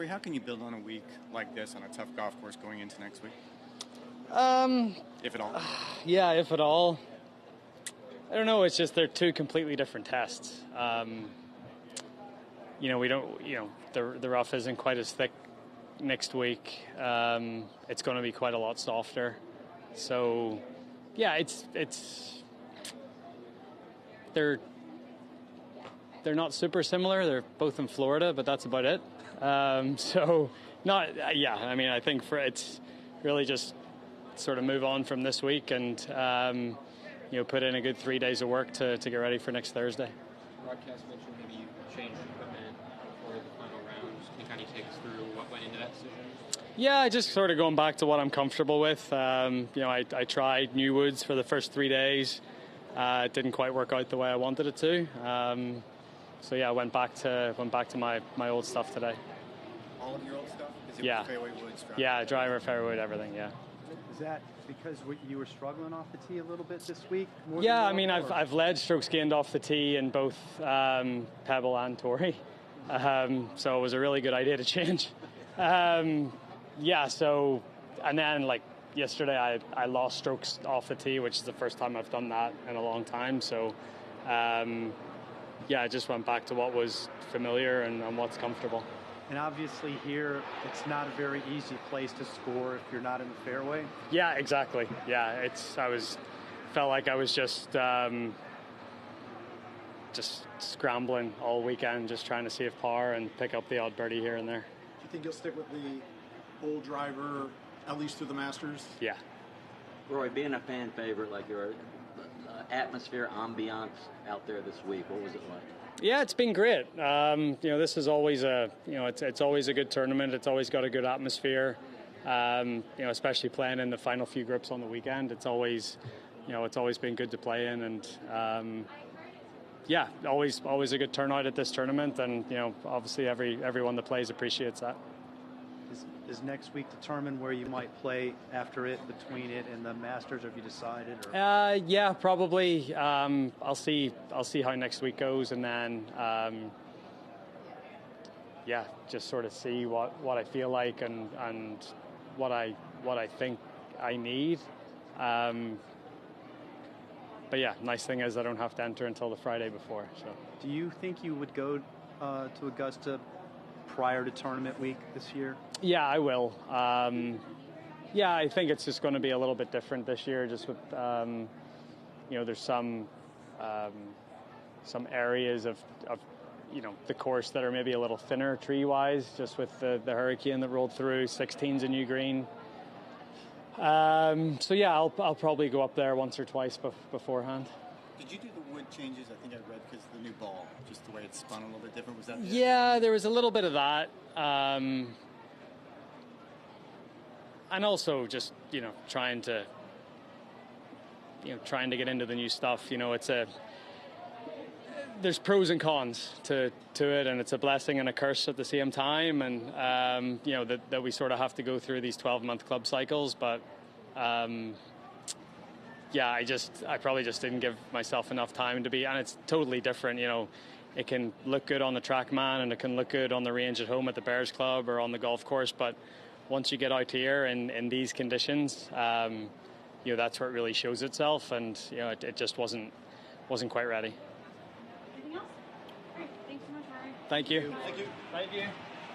Rory, how can you build on a week like this on a tough golf course going into next week? If at all. Yeah, if at all. I don't know. It's just they're two completely different tests. We don't. The rough isn't quite as thick next week. It's going to be quite a lot softer. So, yeah, it's they're not super similar. They're both in Florida, but that's about it. So, not. Yeah, I mean, I think it's really just sort of move on from this week and put in a good 3 days of work to get ready for next Thursday. Broadcast mentioned maybe you changed equipment for the final round. Can you kind of take us through what went into that decision? Yeah, just sort of going back to what I'm comfortable with. I tried new woods for the first 3 days. It didn't quite work out the way I wanted it to. So yeah, I went back to my old stuff today. All of your old stuff? Is it fairway woods? Yeah, driver, fairway wood, everything. Yeah. Is that because you were struggling off the tee a little bit this week? Yeah, I mean, I've led stroke gained off the tee in both Pebble and Torrey, so it was a really good idea to change. So, and then like yesterday, I lost strokes off the tee, which is the first time I've done that in a long time. So, I just went back to what was familiar and what's comfortable. And obviously here, it's not a very easy place to score if you're not in the fairway. Yeah, exactly. Yeah, felt like I was just scrambling all weekend, just trying to save par and pick up the odd birdie here and there. Do you think you'll stick with the old driver at least through the Masters? Yeah. Roy, being a fan favorite, like your atmosphere, ambiance out there this week, what was it like? Yeah, it's been great. This is always it's always a good tournament. It's always got a good atmosphere. Especially playing in the final few groups on the weekend. It's always been good to play in, and always a good turnout at this tournament. And obviously everyone that plays appreciates that. Is next week determine where you might play after it, between it and the Masters, or have you decided? Or? Yeah, probably. I'll see how next week goes, and then just sort of see what I feel like and what I think I need. But yeah, nice thing is I don't have to enter until the Friday before. So, do you think you would go to Augusta prior to tournament week this year? Yeah, I will. I think it's just going to be a little bit different this year, just with, there's some areas of the course that are maybe a little thinner tree-wise, just with the hurricane that rolled through. 16's a new green. I'll probably go up there once or twice beforehand. Did you do the wood changes? I think I read because the new ball, just the way it spun a little bit different. Was that? Yeah, there was a little bit of that. And also just, trying to get into the new stuff. There's pros and cons to it, and it's a blessing and a curse at the same time. And, that we sort of have to go through these 12-month club cycles. But, I probably just didn't give myself enough time to be, and it's totally different. It can look good on the TrackMan and it can look good on the range at home at the Bears Club or on the golf course. But once you get out here in these conditions, that's where it really shows itself. And, it just wasn't quite ready. Anything else? Great. Thanks so much, Rory. Thank you. Thank you. Thank you.